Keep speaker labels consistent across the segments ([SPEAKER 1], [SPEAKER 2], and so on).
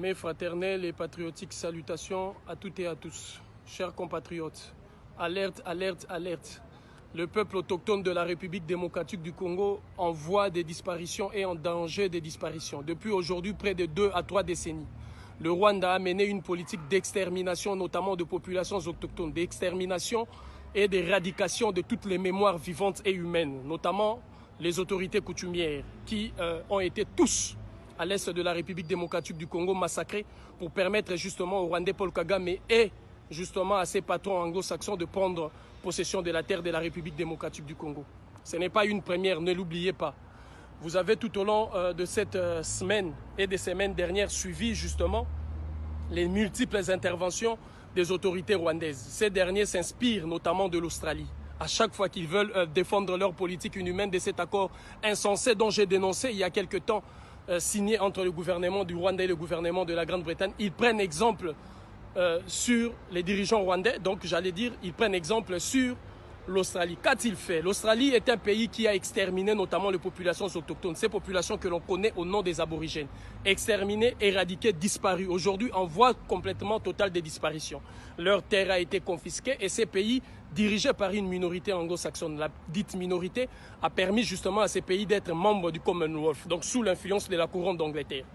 [SPEAKER 1] Mes fraternelles et patriotiques salutations à toutes et à tous. Chers compatriotes, alerte, alerte, alerte. Le peuple autochtone de la République démocratique du Congo en voie de disparition et en danger de disparition. Depuis aujourd'hui près de 2 à 3 décennies, le Rwanda a mené une politique d'extermination, notamment de populations autochtones, d'extermination et d'éradication de toutes les mémoires vivantes et humaines, notamment les autorités coutumières qui ont été tous à l'est de la République démocratique du Congo massacrés pour permettre justement au Rwandais Paul Kagame et justement à ses patrons anglo-saxons de prendre possession de la terre de la République démocratique du Congo. Ce n'est pas une première, ne l'oubliez pas. Vous avez tout au long de cette semaine et des semaines dernières suivi justement les multiples interventions des autorités rwandaises. Ces derniers s'inspirent notamment de l'Australie. À chaque fois qu'ils veulent défendre leur politique inhumaine de cet accord insensé dont j'ai dénoncé il y a quelque temps, signé entre le gouvernement du Rwanda et le gouvernement de la Grande-Bretagne, ils prennent exemple sur les dirigeants rwandais, donc j'allais dire, ils prennent exemple sur l'Australie. Qu'a-t-il fait? L'Australie est un pays qui a exterminé notamment les populations autochtones, ces populations que l'on connaît au nom des aborigènes. Exterminées, éradiquées, disparues. Aujourd'hui, en voie complètement totale de disparition. Leur terre a été confisquée et ces pays, dirigés par une minorité anglo-saxonne, la dite minorité, a permis justement à ces pays d'être membres du Commonwealth, donc sous l'influence de la couronne d'Angleterre.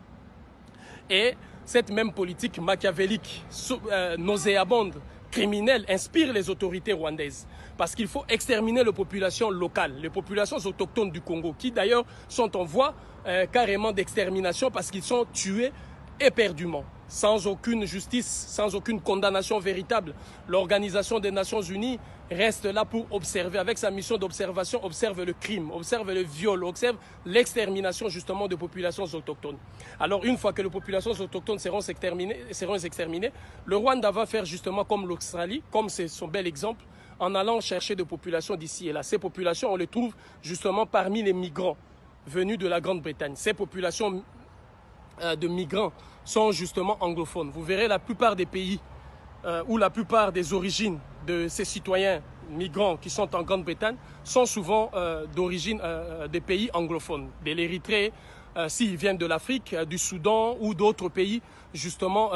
[SPEAKER 1] Et cette même politique machiavélique, nauséabonde, criminelle, inspire les autorités rwandaises. Parce qu'il faut exterminer les populations locales, les populations autochtones du Congo, qui d'ailleurs sont en voie carrément d'extermination parce qu'ils sont tués éperdument, sans aucune justice, sans aucune condamnation véritable. L'Organisation des Nations Unies reste là pour observer, avec sa mission d'observation, observe le crime, observe le viol, observe l'extermination justement de populations autochtones. Alors une fois que les populations autochtones seront exterminées, le Rwanda va faire justement comme l'Australie, comme c'est son bel exemple, en allant chercher des populations d'ici et là. Ces populations, on les trouve justement parmi les migrants venus de la Grande-Bretagne. Ces populations de migrants sont justement anglophones. Vous verrez la plupart des pays où la plupart des origines de ces citoyens migrants qui sont en Grande-Bretagne sont souvent d'origine des pays anglophones, de l'Érythrée, s'ils viennent de l'Afrique, du Soudan ou d'autres pays justement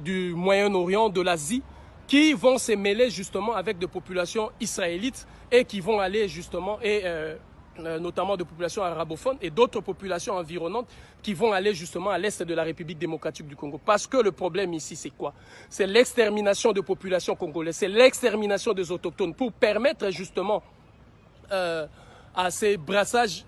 [SPEAKER 1] du Moyen-Orient, de l'Asie, qui vont se mêler justement avec des populations israélites et qui vont aller justement notamment de populations arabophones et d'autres populations environnantes qui vont aller justement à l'est de la République démocratique du Congo. Parce que le problème ici, c'est quoi? C'est l'extermination de populations congolaises, c'est l'extermination des autochtones pour permettre justement à ces brassages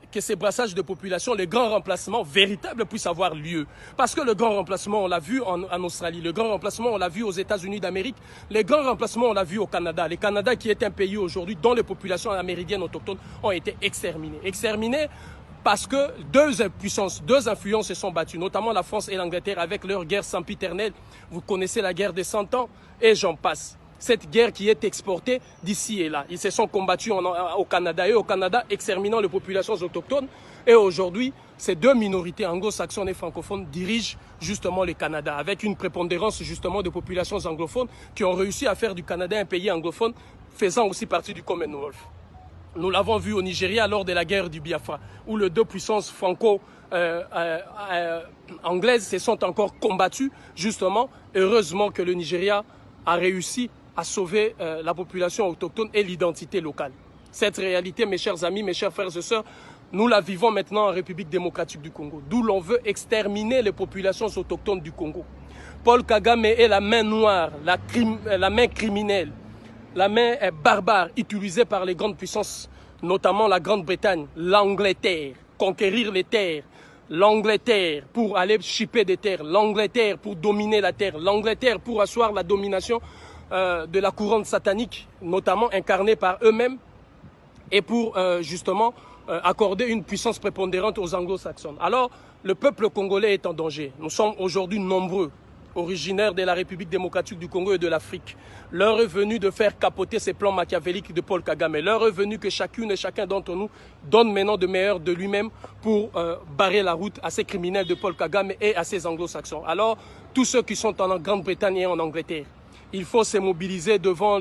[SPEAKER 1] de population, les grands remplacements véritables puissent avoir lieu. Parce que le grand remplacement, on l'a vu en Australie, le grand remplacement, on l'a vu aux États-Unis d'Amérique, les grands remplacements, on l'a vu au Canada. Le Canada qui est un pays aujourd'hui dont les populations amérindiennes autochtones ont été exterminées. Exterminées parce que deux influences se sont battues, notamment la France et l'Angleterre avec leur guerre sempiternelle. Vous connaissez la guerre des 100 ans et j'en passe. Cette guerre qui est exportée d'ici et là. Ils se sont combattus au Canada et au Canada, exterminant les populations autochtones. Et aujourd'hui, ces deux minorités anglo-saxonnes et francophones dirigent justement le Canada, avec une prépondérance justement de populations anglophones qui ont réussi à faire du Canada un pays anglophone, faisant aussi partie du Commonwealth. Nous l'avons vu au Nigeria lors de la guerre du Biafra, où les deux puissances franco-anglaises se sont encore combattues, justement. Heureusement que le Nigeria a réussi à sauver la population autochtone et l'identité locale. Cette réalité, mes chers amis, mes chers frères et sœurs, nous la vivons maintenant en République démocratique du Congo, d'où l'on veut exterminer les populations autochtones du Congo. Paul Kagame est la main noire, la main criminelle, la main barbare utilisée par les grandes puissances, notamment la Grande-Bretagne, l'Angleterre, conquérir les terres, l'Angleterre pour aller chipper des terres, l'Angleterre pour dominer la terre, l'Angleterre pour asseoir la domination de la couronne satanique, notamment incarnée par eux-mêmes, et pour justement accorder une puissance prépondérante aux anglo-saxons. Alors, le peuple congolais est en danger. Nous sommes aujourd'hui nombreux, originaires de la République démocratique du Congo et de l'Afrique. L'heure est venue de faire capoter ces plans machiavéliques de Paul Kagame. L'heure est venue que chacune et chacun d'entre nous donne maintenant de meilleur de lui-même pour barrer la route à ces criminels de Paul Kagame et à ces anglo-saxons. Alors, tous ceux qui sont en Grande-Bretagne et en Angleterre, il faut se mobiliser devant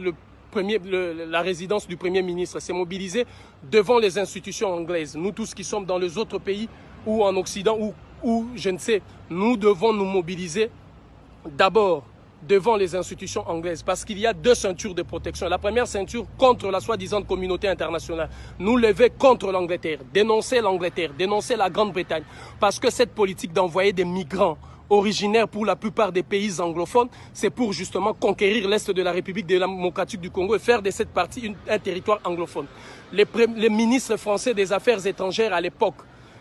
[SPEAKER 1] la résidence du Premier ministre, se mobiliser devant les institutions anglaises. Nous tous qui sommes dans les autres pays ou en Occident ou ou je ne sais, nous devons nous mobiliser d'abord devant les institutions anglaises, parce qu'il y a deux ceintures de protection. La première ceinture contre la soi-disant communauté internationale, nous lever contre l'Angleterre, dénoncer la Grande-Bretagne, parce que cette politique d'envoyer des migrants originaires pour la plupart des pays anglophones, c'est pour justement conquérir l'Est de la République démocratique du Congo et faire de cette partie un territoire anglophone. Les ministres français des Affaires étrangères à l'époque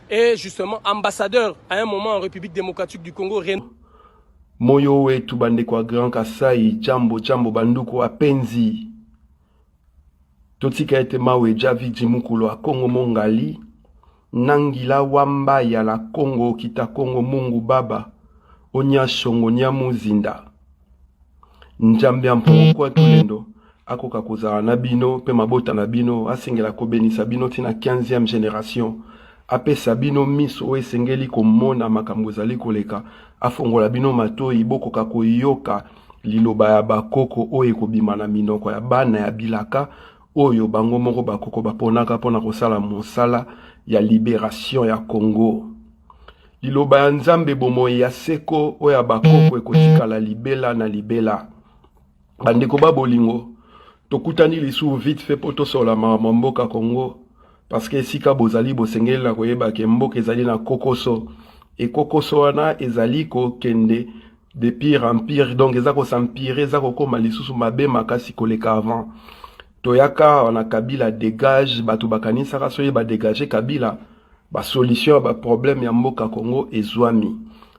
[SPEAKER 1] et justement ambassadeurs à un moment en République démocratique du Congo,
[SPEAKER 2] Moyo wetu bandeko wa Grand Kasai, jambo banduko apenzi. Totika ete mawe javi jimukulo a Kongo mongali. Nangila wamba ya la Kongo kita Kongo mungu baba. Onya shongo nyamu zinda. Njambi ampongo kwa tulendo. Ako kakuzara nabino, pe mabota nabino, asengela kobeni sabino tina 15e génération. Ape sabino miso oe sengeli komona makambo ezali koleka afongola bino matoi bokoka koyoka liloba ya bakoko oyo ekobima na minoko ya bana ya bilaka oyo bango moko bakoko baponaka mpona kosala mosala ya libération ya Congo. Liloba ya nzambe bomoi ya seko oyo ya bakoko ekotikala libela na libela. Bandeko babolingo tokutani lisu vite fait po tosola mboka Congo. Parce que sika bozali bosengeli na koyeba ke mboka ezali na kokoso et kokoso wana ezali ko kende de pire en pire, donc ezako s'empire ezako koma lisusu mabe makasi koleka avant. Toyaka on a Kabila dégage batu bakanisa ka soye ba dégager Kabila ba solution ba problème ya mboka Congo ezwami.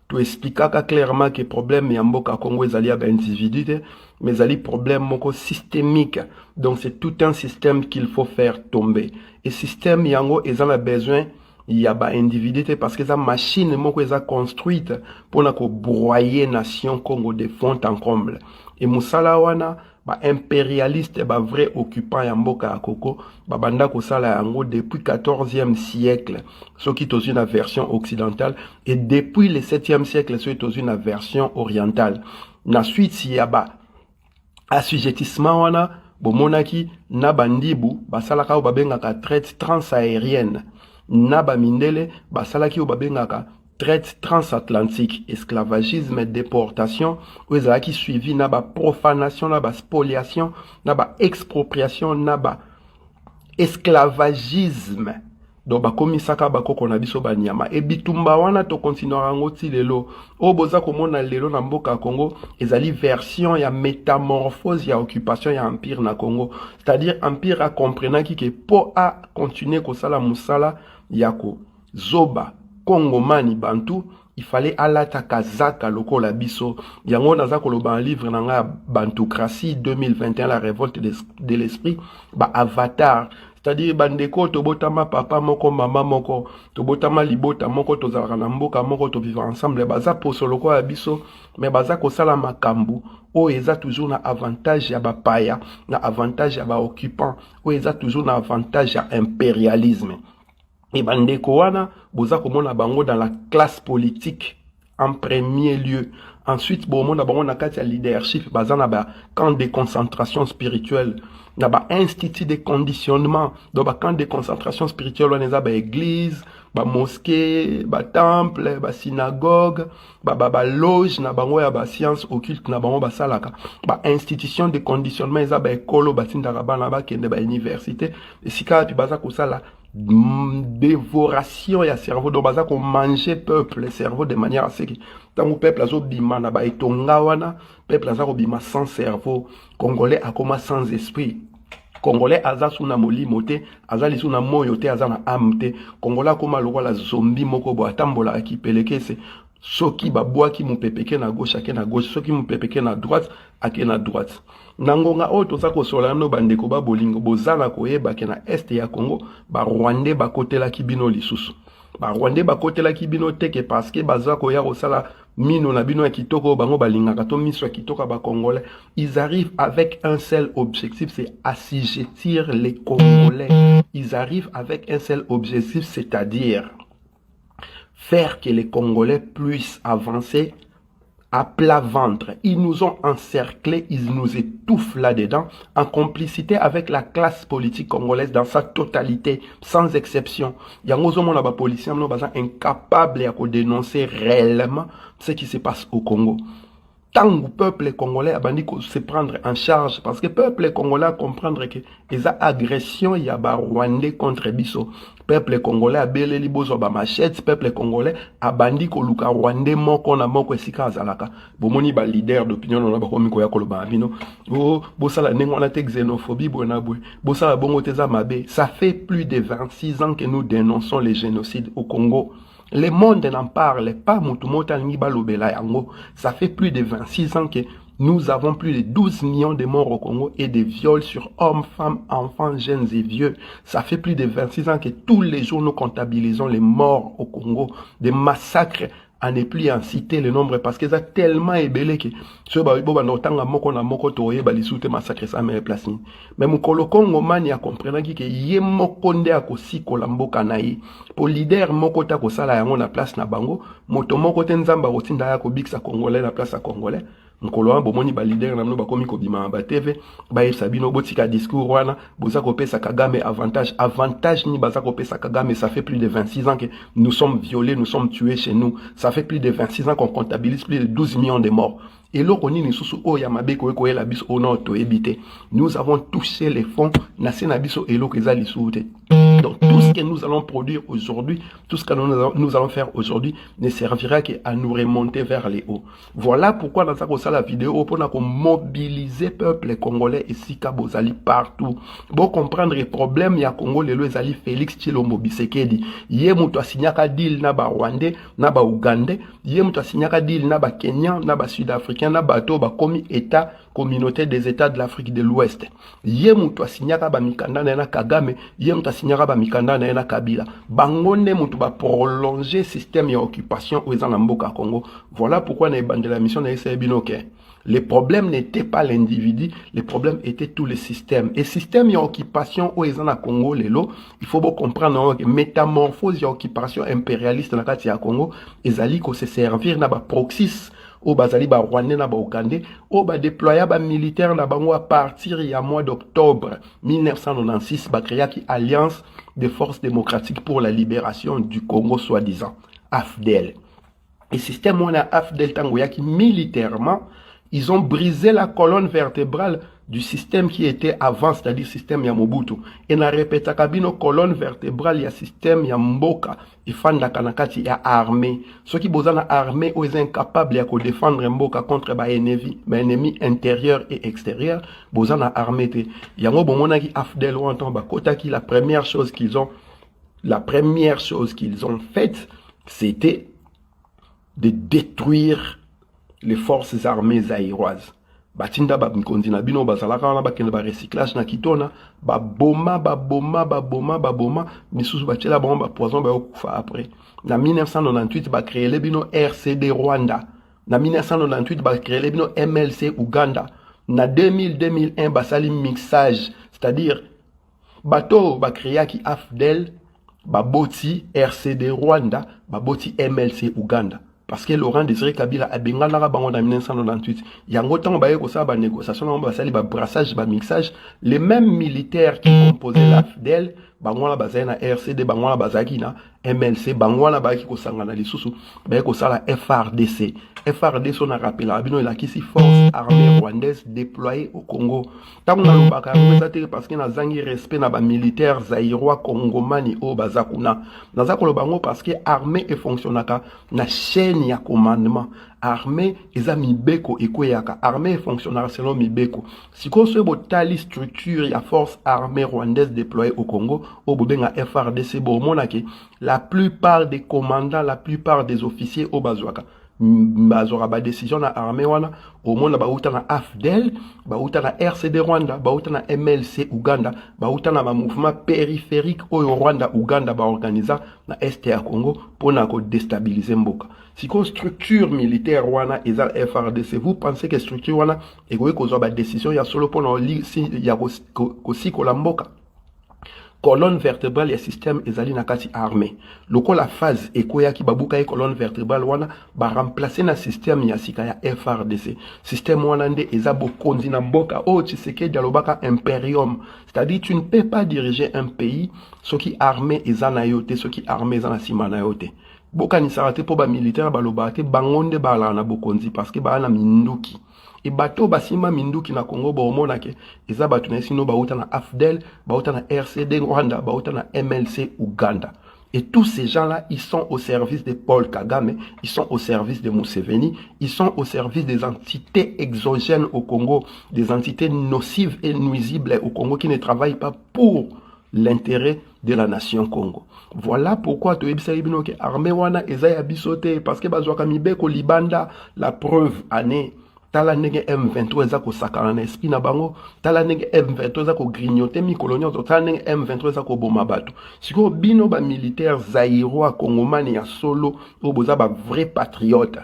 [SPEAKER 2] To expliquaka clairement que problème ya mboka Congo ezali ba individu mais ezali problème moko systémique. Donc c'est tout un système qu'il faut faire tomber. Et système yango ezana besoin ya ba individu parce que sa machine moko eza construite pour na ko broyer nation Congo de fond en comble. Et musala wana ba impérialiste ba vrai occupant ya mboka ya Koko ba banda ko sala yango depuis 14e siècle ce qui est une version occidentale et depuis le 7e siècle ce qui est une version orientale. Na suite si ya ba assujettissement wana bomonaki na bandibu basalaka o babengaka traite transaérienne na bamindele basalaki o babengaka traite transatlantique, esclavagisme, déportation, ou ezalaki suivi na ba profanation, na ba spoliation, na ba expropriation, na ba esclavagisme. Donc ba komisaka ba koko na biso ba nyama e bitumba wana to continuera ngoti lelo o boza komona lelo na mboka Congo ezali version ya métamorphose ya occupation ya empire na Congo, c'est-à-dire empire a comprenaki que po a continuer ko sala musala yako zoba Congo mani bantu il fallait alata kazaka lokola biso yango naza koloba un livre nanga Bantocratie 2021 la révolte de l'esprit ba avatar. C'est-à-dire bandeko tobotama papa moko mama moko tobotama libota moko tozalaka na mboka moko to vivre ensemble baza posoloko ya biso mais baza kosala makambu o eza toujours na avantage ya bapaya na avantage ya ba occupant o eza toujours na avantage ya impérialisme. Et bandeko wana boza komona bango dans la classe politique en premier lieu. Ensuite bomona bango na kati ya leadership baza na ba camp de concentration spirituelle. Na ba institut de conditionnement, donc ba camp de concentration spirituelle on eza ba église, ba mosquée, ba temple, ba synagogue, ba loge na bango ya ba science occulte na bango ba salaka. Ba institution de conditionnement eza ba ekolo ba tindaka bana ba kende ba université, esika pi baza kosala dévoration ya cerveau, donc baza ko manger peuple le cerveau de manière à ce que tant peuple azo bima na ba etonga wana peuple aza ko bima sans cerveau, congolais akoma sans esprit. Congolais aza suna molimo te, aza lisuna moyo te, aza na âme te. Congolais akoma lokola zombie moko bo atambola akipeleke se soki babwaki mupepeke na gauche ake na gauche, soki mupepeke na droite ake na droite. Nangonga o toza kosola no bandeko ba bolingo bozala koyeba ke na este ya Congo ba Rwandais ba kotela kibino lisusu. Ba Rwandais ba kotela kibino teke parce que baza koya kosala mino na bino ya kitoko bango balingaka to miso ya kitoko ba Congolais. Ils arrivent avec un seul objectif, c'est assujettir les Congolais. Ils arrivent avec un seul objectif, c'est-à-dire faire que les Congolais puissent avancer à plat ventre. Ils nous ont encerclés, ils nous étouffent là-dedans, en complicité avec la classe politique congolaise dans sa totalité, sans exception. Il y a des policiers qui sont incapables de dénoncer réellement ce qui se passe au Congo. Tant que le peuple congolais a bandit se prendre en charge, parce que le peuple congolais a comprendre que les agressions il y a Rwandais contre Bisso. Le peuple congolais a belé libozo ba machette, le peuple congolais a bandit ko luka Rwandais moko na moko esika azalaka. Bomoni ba leader d'opinion na ba komi ko ya koloba bino. Bo sala nengo na te xénophobie bona bwe. Bo sala bongo teza mabe. Ça fait plus de 26 ans que nous dénonçons les génocides au Congo. Le monde n'en parle pas. Ça fait plus de 26 ans que nous avons plus de 12 millions de morts au Congo et des viols sur hommes, femmes, enfants, jeunes et vieux. Ça fait plus de 26 ans que tous les jours nous comptabilisons les morts au Congo, des massacres à ne plus en citer le nombre parce qu'ils ont tellement ébélé que ce massacre ça me place. Mais mon Congo mani a compris que yé mokonde a kosi kolamboka naï. Pour leader moko ta kosala yango na place na bango, moto moko tenzamba rotinda ya ko biksa congolais la place à congolais. Mkolo bomoni ba leader na mno ba komi ko bima ba TV ba sabino botika discours wana boza ko pesa Kagame avantage ni baza ko pesa Kagame. Ça fait plus de 26 ans que nous sommes violés, nous sommes tués chez nous. Ça fait plus de 26 ans qu'on comptabilise plus de 12 millions de morts. Et là, nous avons touché les fonds. Donc tout ce que nous allons produire aujourd'hui, tout ce que nous allons faire aujourd'hui ne servira qu'à nous remonter vers les hauts. Voilà pourquoi dans cette vidéo, on a mobilisé le peuple congolais et Sika Bozali partout. Pour comprendre les problèmes, il y a Congo, les Zali Félix Tshilombo Bisekedi. Yé mouto signaka deal na ba Rwandais, na ba Ougandais. Yé mouto signaka deal na ba Kenyan, na ba Sud-Africain, na ba to ba komi État, communauté des États de l'Afrique de l'Ouest. Yé mouto signaka ba mikanda na Kagame, yé mouto signaka ba mikanda na Kabila. Bangonde mouto ba prolonger système ya occupation aux Mboka Congo. Voilà pourquoi na bande la mission na Binoke. Les problèmes n'étaient pas l'individu, les problèmes étaient tous les systèmes. Et système ya occupation aux Congo lelo, il faut bien comprendre que métamorphose ya occupation impérialiste na kati ya Congo, ezali ko se servir na ba proxys au bazali ba Rwandais na ba Ougandais, au ba déployer ba militaire na bango à partir ya mois d'octobre 1996 ba créa qui Alliance des forces démocratiques pour la libération du Congo soi-disant, AFDEL. Et système on a AFDEL tangoya qui militairement ils ont brisé la colonne vertébrale du système qui était avant, c'est-à-dire système ya Mobutu. Et na répéta kabino colonne vertébrale ya système ya Mboka. Il fanda kanakati ya armée. Ceux qui bozana armée ou sont incapables ya ko défendre Mboka contre ba ennemi intérieur et extérieur. Bozana armée te. Yango bomona ki AFDEL ou anton ba kota ki la première chose qu'ils ont faite, c'était de détruire les forces armées zaïroises. Batinda ba mkonzi na bino bazalaka na bakende ba recyclage na kitona ba boma misusu bachela ba poison ba okufa après. Na 1998 ba créer le bino RCD Rwanda. Na 1998 ba créer le bino MLC Uganda. Na 2001 ba sali mixage, c'est-à-dire bato ba créer ki AFDEL ba boti RCD Rwanda, ba boti MLC Uganda. Parce que Laurent Désiré Kabila a bengala bango en 1998. Il y a un temps ba ça ba négociation ba sali ba brassage ba mixage, les mêmes militaires qui composaient l'AFDEL bango la bazana RCD bango la bazaki na MLC bango la ba ki ko sangana lisusu ba ko sala FRDC. FRDC on a rappelé abino la kisi force armée rwandaise déployée au Congo. Tant na lobaka parce que na zangi respect na ba militaires zaïrois congomani o bazakuna. Na zakolo bango parce que armée et fonctionnaka na chaîne ya commandement. Armée eza mibeko ekoyaka. Armée fonctionnaire selon mibeko. Si ko se botali structure ya force armée rwandaise déployée au Congo au bobenga FRDC bo monaki la plupart des commandants, la plupart des officiers au bazwaka bazora ba décision na armée wana au monde ba uta na AFDEL ba uta na RCD Rwanda ba uta na MLC Uganda ba uta na ba mouvement périphérique au Rwanda Uganda ba organisa na est ya Congo pour na ko déstabiliser Mboka. Si ko structure militaire wana eza FRDC, vous pensez que structure wana egoye ko zo ba décision ya solo pour na si ya ko si ko la Mboka. colonne vertébrale ya système ezali na kati armée. Loko la phase ekoya ki babuka e colonne vertébrale wana ba remplacer na système ya sika ya FRDC. Système wana nde eza bokonzi na mboka o Tshisekedi alobaka imperium. C'est-à-dire tu ne peux pas diriger un pays soki armée eza na yote, soki armée eza na sima na yote. Boka ni sarate po ba militaire balobate bangonde bala na bokonzi parce que ba na minduki. Et bateau basima minduki na Congo bomona ke eza batu na sino bauta na AFDEL, bauta na RCD Rwanda, bauta na MLC Uganda. Et tous ces gens-là, ils sont au service de Paul Kagame, ils sont au service de Museveni, ils sont au service des entités exogènes au Congo, des entités nocives et nuisibles au Congo qui ne travaillent pas pour l'intérêt de la nation Congo. Voilà pourquoi tu es que armée wana ezaya bisote parce que bazwaka mibeko libanda la preuve année tala nege M23 eza ko sakana na esprit na bango tala nege M23 eza ko grignoter mi colonial tala nege M23 eza ko boma bato siko bino ba militaire zaïrois congomani ya solo o boza ba vrai patriote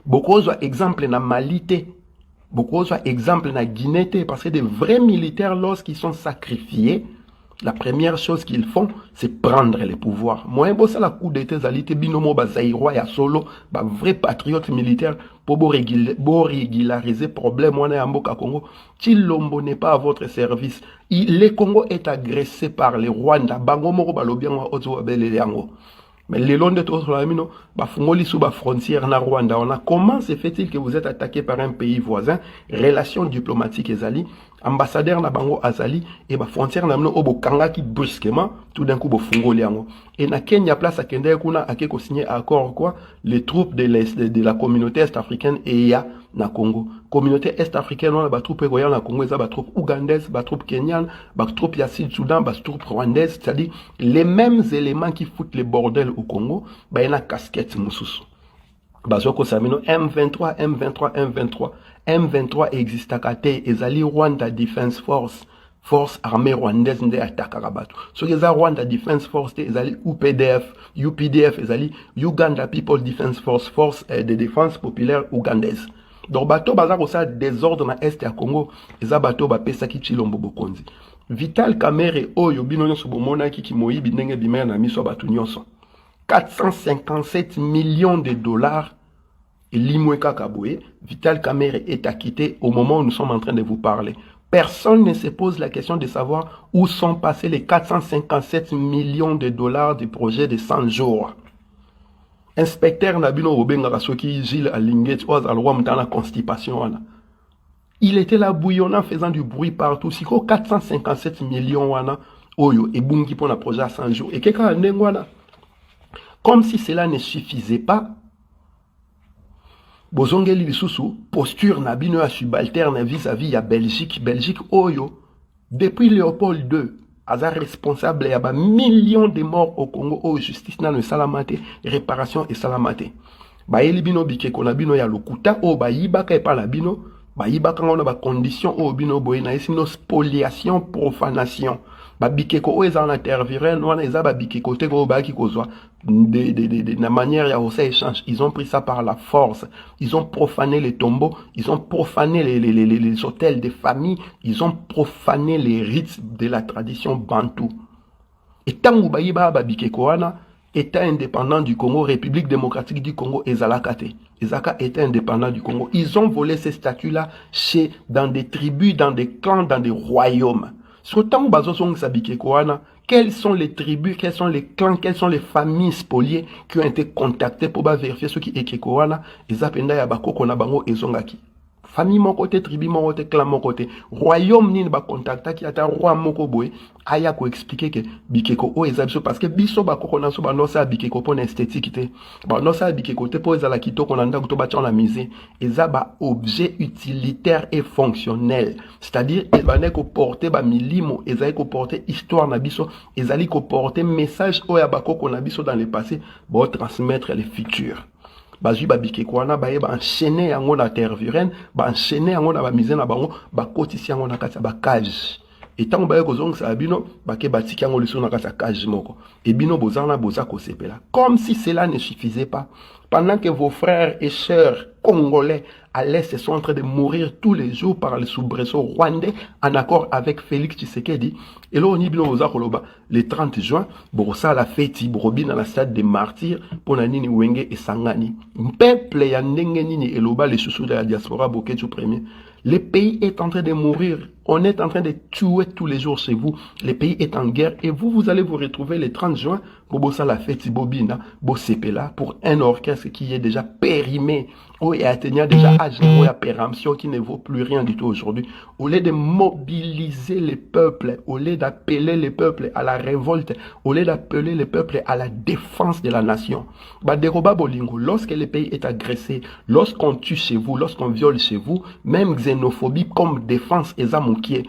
[SPEAKER 2] bokozwa exemple na Malite bokozwa exemple na Guinée parce que des vrais militaires lorsqu'ils sont sacrifiés la première chose qu'ils font, c'est prendre les pouvoirs. Moi, ça la coup d'état zalité binomo bazaïrois ya solo, ba vrai patriote militaire pour régulariser problème moi na mboka Congo. Chilombo n'est pas à votre service. Le Congo est agressé par les Rwandais. Bango moko balobiango ozo belele yango. Mais le long de votre lamino, bafungoli sous la frontière na Rwanda. On a comment se fait-il que vous êtes attaqué par un pays voisin? Relations diplomatiques ezali, ambassadeur na bango azali et ba frontière na mino obo kanga qui brusquement tout d'un coup bofungoli yango. Et na Kenya place à Kende kuna akeko signé accord quoi les troupes de la communauté est-africaine et ya na Congo. Communauté est-africaine on a ba troupes goya na Congo eza ba troupes ougandaises, ba troupes kenyanes, ba troupes ya Sud-Soudan, ba troupes rwandaises, c'est-à-dire les mêmes éléments qui foutent le bordel au Congo, ba yana casquette mususu. Bazoko samino M23 existe à kate ezali Rwanda Defense Force armée rwandaise nde attaque Rabato. So eza Rwanda Defense Force ezali UPDF ezali Uganda People Defense Force de défense populaire ougandaise. Donc bato bazako sa désordre na est ya Congo eza bato ba pesa ki Chilombo bokonzi. Vital Kamerhe oyo bino nyonso bomona ki moyibi ndenge bimena na miso bato nyonso. 457 millions de dollars et Limweka Kaboué, Vital Kamerhe est acquitté au moment où nous sommes en train de vous parler. Personne ne se pose la question de savoir où sont passés les 457 millions de dollars du projet de 100 jours. Inspecteur Nabino Obenga Rasoki Gilles Alinget Oaz Alwa Mtana Constipation. Il était là bouillonnant, faisant du bruit partout. Si 457 millions wana, oyo, et bungi pour un projet à 100 jours. Et quelqu'un a comme si cela ne suffisait pas, Bozongeli lisusu, posture Nabino à subalterne vis-à-vis à Belgique oyo, depuis Léopold II, Aza responsable, il y a millions de morts au Congo, au justice n'a le salamate, réparation et salamate. Ba elibino bikeko na bino ya lokuta, o ba yibaka e pa la bino, ba yibaka ngona ba condition o bino boye na esino spoliation, profanation. Ba bikeko o eza na terviren, wana eza ba bikeko te ko ba ki kozwa de manière ya osa échange. Ils ont pris ça par la force. Ils ont profané les tombeaux, ils ont profané les hôtels des familles, ils ont profané les rites de la tradition bantou. Et tangu ba yiba ba bikeko wana, État indépendant du Congo, République démocratique du Congo, Ezalakate. Ezaka État indépendant du Congo. Ils ont volé ces statuts-là dans des tribus, dans des clans, dans des royaumes. Quelles sont les tribus, quels sont les clans, quelles sont les familles spoliées qui ont été contactées pour vérifier ce qui est Kekoana, Ezapenda Yabako Konabango et Zongaki. Famille mon côté, tribu mon côté, clan mon côté. Royaume ni ba contacta qui ata roi moko boy. Aya ko expliquer que bikeko o ezabso parce que biso ba kokona so ba no sa bikeko pour esthétique te. Ba no sa bikeko te pour ezala kitoko na ndako to ba tcha na musée. Ezaba objet utilitaire et fonctionnel. C'est-à-dire ezane ko porter ba milimo, ezali ko porter histoire na biso, ezali ko porter message o ya ba kokona biso dans le passé, pour transmettre les futurs. Bazui babike kwana baye ba enchaîner yango na terre virene ba enchaîner yango na ba misé na bango ba kotisi yango na kati ba cage Et tant que vous avez bino, bake batiki yango liso na kasa cage moko. Et bino bozana bozako sepela. Comme si cela ne suffisait pas. Pendant que vos frères et sœurs congolais à l'Est sont en train de mourir tous les jours par le soubresaut rwandais en accord avec Félix Tshisekedi. Et là, on y le 30 juin, Borosa la fête, Borobina la stade des martyrs, Ponanini Wenge et Sangani. Peuple ya ndenge nini eloba les chouchous de la diaspora Boketu premier. Le pays est en train de mourir. On est en train de tuer tous les jours chez vous. Le pays est en guerre et vous allez vous retrouver le 30 juin pour Bossa la fête Bobina, Bossepela, pour un orchestre qui est déjà périmé, où il atteignant déjà âge de péremption qui ne vaut plus rien du tout aujourd'hui. Au lieu de mobiliser les peuples, au lieu d'appeler les peuples à la révolte, au lieu d'appeler les peuples à la défense de la nation. Baderoba Bolingo, lorsque le pays est agressé, lorsqu'on tue chez vous, lorsqu'on viole chez vous, même xénophobie comme défense et zamoukier,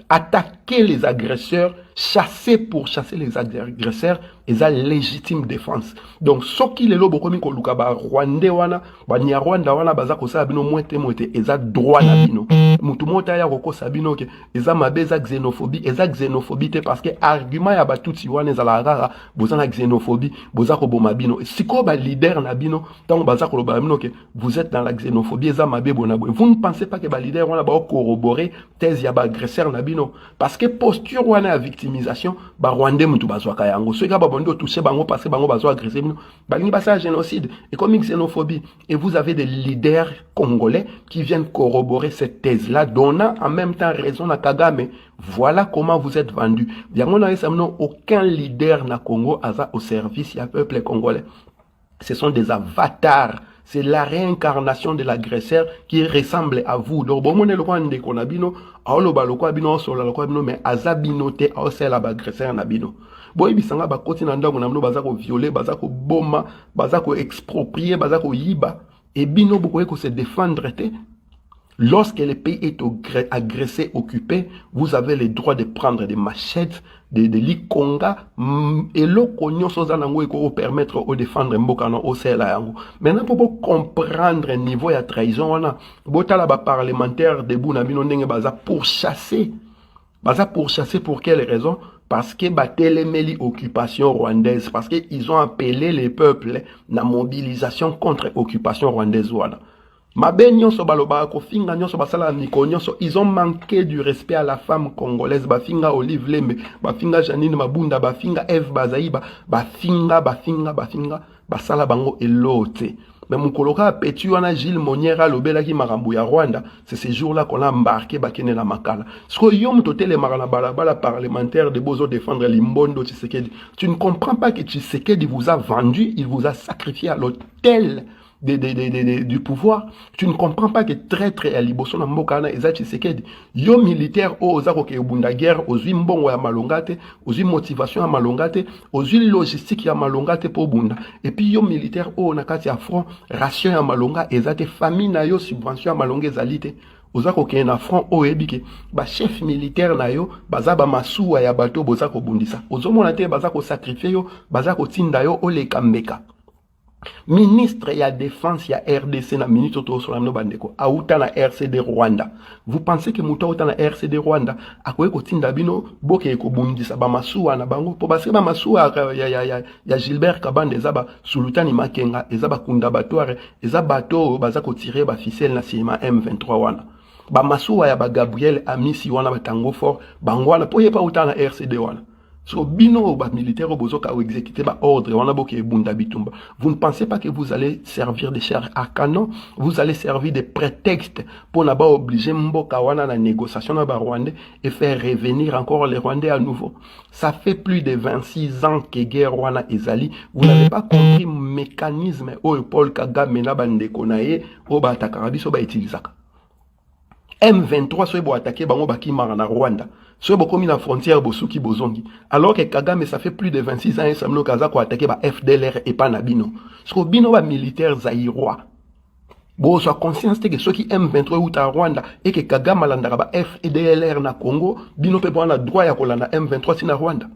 [SPEAKER 2] attaquer les agresseurs, chasser pour chasser les agresseurs, et ça légitime défense. Donc, ce qui est là, bokomi ko luka ba Rwandais wana, ba Nyarwanda wana baza ko sa bino moite, et ça droit na bino. Mutu mota ya ko sa bino ke, et ça mabeza xénophobie, et ça xénophobie te parce que argument ya ba tuti wana za la rara, boza na xénophobie, boza ko boma bino. Siko ba leader na bino, tant baza ko ba bino ke, vous êtes dans la xénophobie, et ça mabe bona bo. Vous ne pensez pas que ba leader wana ba corroborer thèse ya ba agresseur na bino, parce que posture wana ya victimisation, ba Rwandais mutu bazwa kayango. Ce gars ba bondo touché bango parce que bango bazwa agressé bino. Balingi basa génocide et comme xénophobie. Et vous avez des leaders congolais qui viennent corroborer cette thèse-là, donnant en même temps raison à Kagame. Voilà comment vous êtes vendus. Aucun leader na Congo asa au service du peuple congolais. Ce sont des avatars. C'est la réincarnation de l'agresseur qui ressemble à vous. Donc, bon, on est le roi de Konabino, aolo baloko abino, solo baloko abino, mais azabino te, aosel l'agresseur nabino. Boy, bisanga ba koti nanda konamno bazako violer, bazako boma, bazako exproprier, bazako yiba. Et bino boko se défendre te. Lorsque le pays est agressé, occupé, vous avez le droit de prendre des machettes, de likonga, et le cognon sans anango et permettre de défendre mbokano au sela yango. Maintenant, pour comprendre le niveau de trahison, on a, botala ba parlementaire de Bounabino ndenge baza pour chasser. Baza pour chasser pour quelle raison? Parce que batelemeli occupation rwandaise, parce qu'ils ont appelé les peuples na mobilisation contre occupation rwandaise wana. Ils ont manqué du respect à la femme congolaise. Bafinga Olive Lembe, Bafinga Janine Mabunda, Bafinga Eve Bazaïba, Bafinga, Basala Bango Elote. Mais mon coloca Pétu wana Gilles Moniera Lobela qui marambu ya Rwanda, c'est ce jour-là qu'on a embarqué Bakene la Makala. Ce que yom toté les marana balabala parlementaire de Bozo défendre Limbondo Tshisekedi. Tu ne comprends pas que Tshisekedi vous a vendu, il vous a sacrifié à l'hôtel du pouvoir. Tu ne comprends pas que traître à Liboso na mbokana eza Tshisekedi. Yo militaire o ozako ke bunda guerre, ozui mbongo ya malongate, ozui motivation ya malongate, ozui logistique ya malongate po bunda. Et puis yo militaire o nakati ya front, ration ya malonga ezate famille na yo subvention ya malonga ezalite. Ozako ke na front o ebike ba chef militaire na yo bazaba masuwa ya bato bozako bundisa. Ozomona te bazako sacrifier yo, bazako tinda yo o le kambeka. Ministre ya défense ya RDC na minute to sur la bandeko auta na RCD Rwanda. Vous pensez que muta auta na RCD Rwanda akoye ko tinda bino boke ko bundisa ba masuwa na bango po basi ba masuwa ya Gilbert Kabande ezaba sulutani Makenga ezaba kunda batware ezaba bato baza ko tirer ba ficelle na sima M23 wana. Ba masuwa ya ba Gabriel Amisi wana batango fort bango wana po yepa auta na RCD wana. So, bino, ba militaire, bozoka ou exécuter ba ordre, on a boké bunda bitumba. Vous ne pensez pas que vous allez servir de chair à canon, vous allez servir de prétexte pour n'a pas obliger Mboka wana na négociation na ba Rwandais et faire revenir encore les Rwandais à nouveau. Ça fait plus de 26 ans que guerre wana ezali. Vous n'avez pas compris le mécanisme où Paul Kagame na bandeko na ye, ou ba atakarabi so ba utilisaka. M23 so bo attaquer bango baki mara na Rwanda. So bo komi na frontière bosuki bozongi. Alors que Kagame ça fait plus de 26 ans et samlo kaza ko attaquer ba FDLR et pas na bino. So bino ba militaire zaïrois. Bo so conscience que ceux qui M23 ou ta Rwanda et que Kagame landaka ba FDLR na Congo, bino pe na droit ya kolanda M23 si na Rwanda.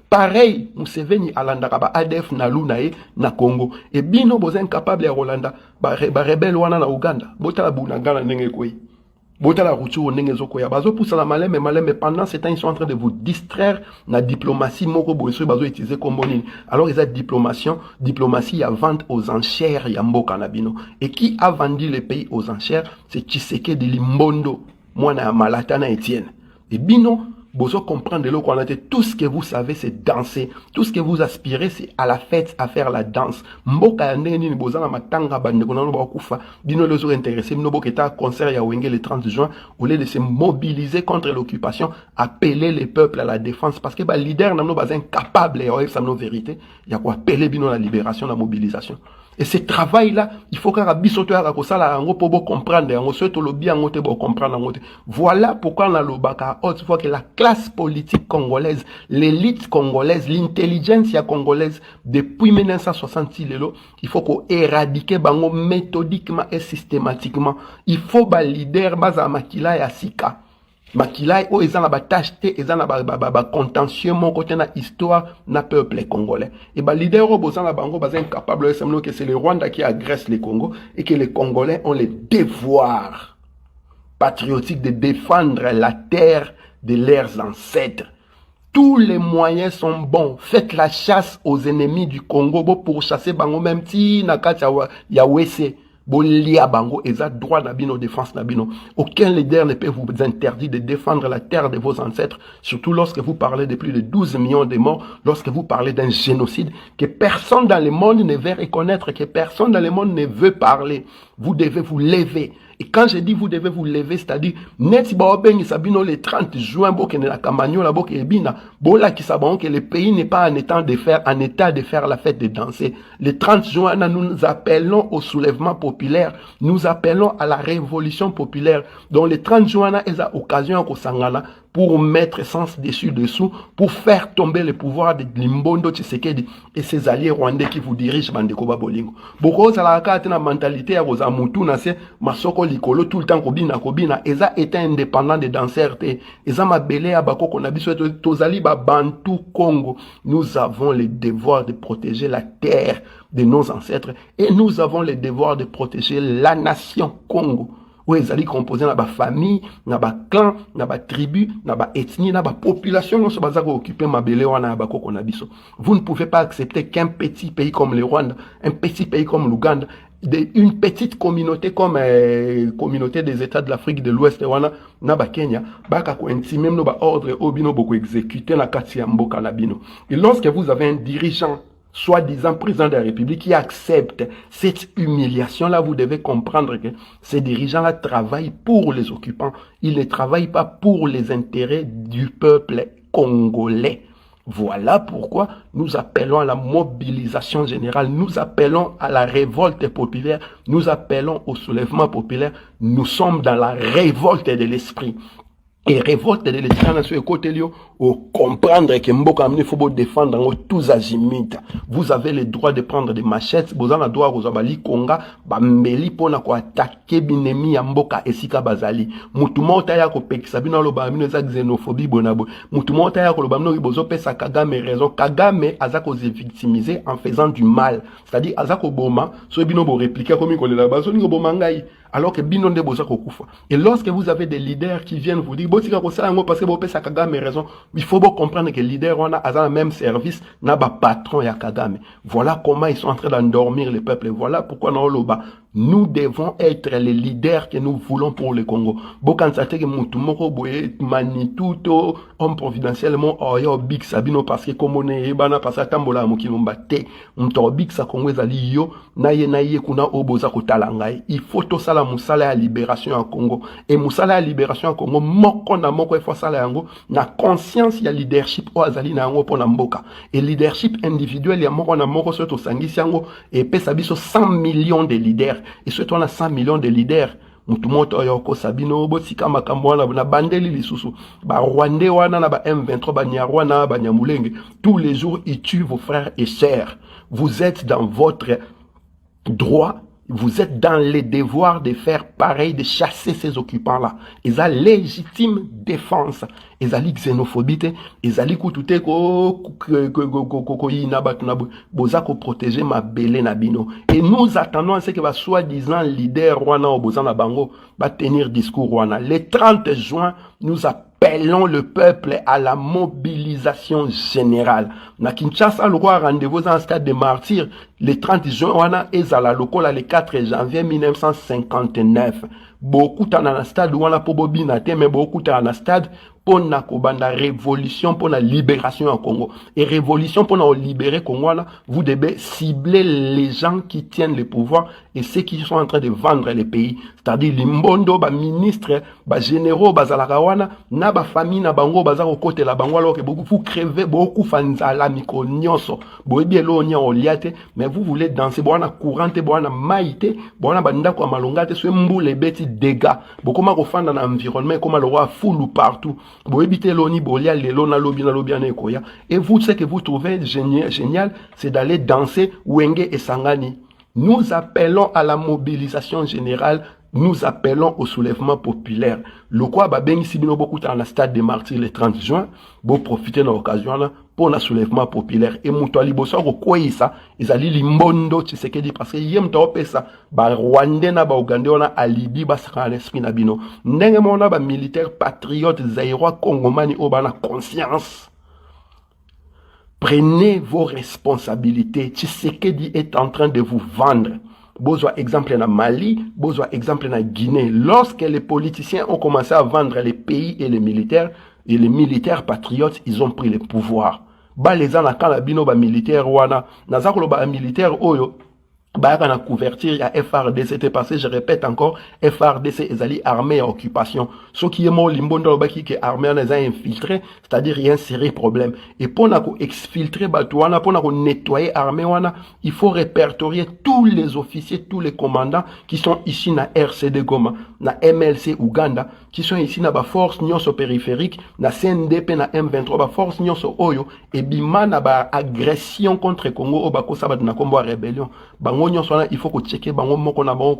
[SPEAKER 2] Pareil, Museveni alandaka ba ADF na Lunae na Congo. Et bino boza incapable ya Rolanda ba rebelle wana na Uganda. Bota la bunagana ndenge koi. Botala Routio Nengezo Koya Bazo pousse la malin, mais pendant ce temps, ils sont en train de vous distraire. La diplomatie, Moko Boesso, Bazo utilisé comme bonine. Alors, ils ont diplomatie, il y a vente aux enchères, il y a Mboka Nabino. Et qui a vendu les pays aux enchères? C'est Tshisekedi de Limbondo. Moi, na Malatana Etienne. Et Bino, Bozo comprendre de l'eau qu'on a dit, tout ce que vous savez, c'est danser. Tout ce que vous aspirez, c'est à la fête, à faire la danse. Mboka Neni, Boza, na Matanga, Bandekonan, Bakufa, Bino, les autres intéressés, Mnobo, qui était à concert, ya Wenge, le 30 juin, au lieu de se mobiliser contre l'occupation, appeler les peuples à la défense, parce que, bah, leader, n'a pas incapable, et ça, nos vérités, il y a quoi appeler, Bino, la libération, la mobilisation. Et ce travail-là, il faut qu'un bisoto à la pour comprendre. Voilà pourquoi on a le bac haute fois que la classe politique congolaise, l'élite congolaise, l'intelligence congolaise, depuis 1966, il faut qu'on éradique bango méthodiquement et systématiquement. Il faut ba leader baza makila ya sika. Makilai o ezana ba tâche te ezana ba contentieux mon côté na histoire na peuple congolais et ba leader o bozana bango baza incapable de que c'est le Rwanda qui agresse le Congo et que les Congolais ont le devoir patriotique de défendre la terre de leurs ancêtres. Tous les moyens sont bons. Faites la chasse aux ennemis du Congo pour chasser bango même si nakata ya wese. Bolia bango eza droit nabino défense nabino. Aucun leader ne peut vous interdire de défendre la terre de vos ancêtres, surtout lorsque vous parlez de plus de 12 millions de morts, lorsque vous parlez d'un génocide que personne dans le monde ne veut reconnaître, que personne dans le monde ne veut parler. Vous devez vous lever. Et quand je dis vous devez vous lever, c'est-à-dire, net baobengi sabino le 30 juin, bokene la campagne, la boke ebina, bola qui sabon que le pays n'est pas en état de faire la fête de danser. Le 30 juin, nous appelons au soulèvement populaire, nous appelons à la révolution populaire. Donc le 30 juin, il y a occasion au Sangana pour mettre sens dessus-dessous, pour faire tomber le pouvoir de Limbondo Tshisekedi et ses alliés rwandais qui vous dirigent, Bandekoba Bolingo. Beaucoup ça la carte na mentalité à Rosa Moutou na se masoko likolo tout le temps kobina eza était indépendant de danseurs te eza mabele ya bakoko na biso tozali ba Bantu Congo. Nous avons le devoir de protéger la terre de nos ancêtres et nous avons le devoir de protéger la nation Congo. Où ils allaient composer na ba famille, na ba clan, na ba tribu, na ba ethnie, na ba population, non se baza ko occuper ma belé wana ba koko na biso. Vous ne pouvez pas accepter qu'un petit pays comme le Rwanda, un petit pays comme l'Ouganda, une petite communauté comme communauté des États de l'Afrique de l'Ouest wana na ba Kenya, baka ko intimer no ba ordre obino boko exécuter na kati ya mboka na bino. Et lorsque vous avez un dirigeant soi-disant président de la République qui accepte cette humiliation-là, vous devez comprendre que ces dirigeants-là travaillent pour les occupants. Ils ne travaillent pas pour les intérêts du peuple congolais. Voilà pourquoi nous appelons à la mobilisation générale, nous appelons à la révolte populaire, nous appelons au soulèvement populaire. Nous sommes dans la révolte de l'esprit. Et révolte de l'État sur le côté lié au comprendre que Mboka Amni faut défendre tous azimuts. Vous avez le droit de prendre des machettes, vous avez le droit aux abali konga, bambeli pona ko attaquer binemi ya Mboka esika bazali. Mutumota ya ko pekisa bino lo ba mino za xénophobie bonabo. Mutumota ya ko lo ba mino bozo pesa Kagame raison. Kagame azako se victimiser en faisant du mal. C'est-à-dire azako boma, so bino bo répliquer comme ko la bazo ngo boma ngai. Alors que bino nde boza ko kufa. Et lorsque vous avez des leaders qui viennent vous dire parce que vous pesa Kagame raison, il faut comprendre que les leaders ont le même service, n'a pas patron ya Kagame. Voilà comment ils sont en train d'endormir le peuple. Voilà pourquoi nous devons être les leaders que nous voulons pour le Congo. Bokansate que Moutoumoko boye manituto homme providentiellement oyo big sabino parce que comme on est bana parce que tambola mokilomba te mto big sa Congo ezali yo naye kuna oboza kotala ngai. Il faut to sala musala ya libération en Congo et musala ya libération en Congo moko na moko efo sala yango na conscience ya leadership o azali na yango pona mboka et leadership individuel ya moko na moko soto sangisi yango et pesa biso 100 millions de leaders. Et surtout, on a 100 millions de leaders. Mutumoto yoko sabino botika makambo wana na bandeli lisusu ba Rwandais wana na ba M23 ba Nyarwana ba Nyamulenge. Tous les jours ils tuent vos frères et sœurs. Vous êtes dans votre droit Vous êtes dans les devoirs de faire pareil, de chasser ces occupants-là. Ils ont légitime défense. Ils ont xénophobie, ils ont koutouté ko protéger ma belé nabino. Et nous attendons à ce que va soi-disant leader Rwanda au Bozana Bango va tenir discours Rwanda. Le 30 juin, nous appelons le peuple à la mobilisation générale. Na Kinshasa, le roi rendez-vous dans le stade de martyrs. Le 30 juin, on a ezala lokola le 4 janvier 1959. Beaucoup dans le stade où on a pobobina, mais beaucoup dans le stade pour la révolution, pour la libération au Congo. Et révolution pour la libérer Congo, vous devez cibler les gens qui tiennent le pouvoir et ceux qui sont en train de vendre les pays. C'est-à-dire les mbondo, les ministres, les généraux, les alakawana, na ba famille, na bango, baza au côté la bango, alors que beaucoup vous crevez, beaucoup fanzala, miko, nyonso, boebi elo, nya oliate, mais vous voulez danser, boana courante, boana maïté, boana banda kwa malongate, soit mboule beti dégâts. Beaucoup ma refanda dans l'environnement, comme le roi foule partout. Et vous, ce que vous trouvez génial, c'est d'aller danser Wenge et Sangani. Nous appelons à la mobilisation générale, nous appelons au soulèvement populaire. Le quoi, ben ici, beaucoup dans le stade des martyrs le 30 juin, pour profiter de l'occasion là, pour le soulèvement populaire. Et Moutouali Bosso, quoi ça? Ils allaient l'imbondo, tu sais que dit, parce que yem topé ça, bah Rwandais na ba Ougandais on a alibi, bah ça l'esprit nabino. N'engue mona ba militaire patriote zaïrois congomani au bana conscience. Prenez vos responsabilités. Tshisekedi est en train de vous vendre. Besoin exemple en Mali, besoin exemple en Guinée. Lorsque les politiciens ont commencé à vendre les pays et les militaires patriotes, ils ont pris le pouvoir. Ba les ans quand la bino ba militaire wana, nazakolo ba militaire oyo. Bah, on a couverture, il y a FRDC, c'était passé, je répète encore, FRDC, ils allaient armée à occupation. Ce qui est mort, l'imbondo, qui est armé, on les a infiltrés, c'est-à-dire, il y a un sérieux problème. Et pour exfiltrer, pour nettoyer armée, il faut répertorier tous les officiers, tous les commandants qui sont ici na RCD Goma, na MLC Ouganda, qui sont ici na ba force nyonso périphérique, na CNDP, na M23, ba force nyonso oyo, et bima na ba agression contre Congo, o bako sabat na combo rébellion. Il faut que checker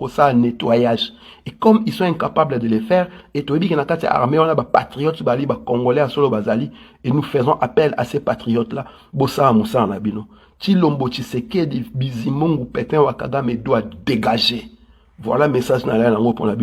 [SPEAKER 2] ça nettoyage. Et comme ils sont incapables de le faire, et tu dis que dans armée on a des patriotes bali ba congolais à solo bazali et nous faisons appel à ces patriotes là. Bossa Moussa Nabino. Chilombo Tshisekedi Bizimungu Pétain Wakagame doit dégager. Voilà le message pour la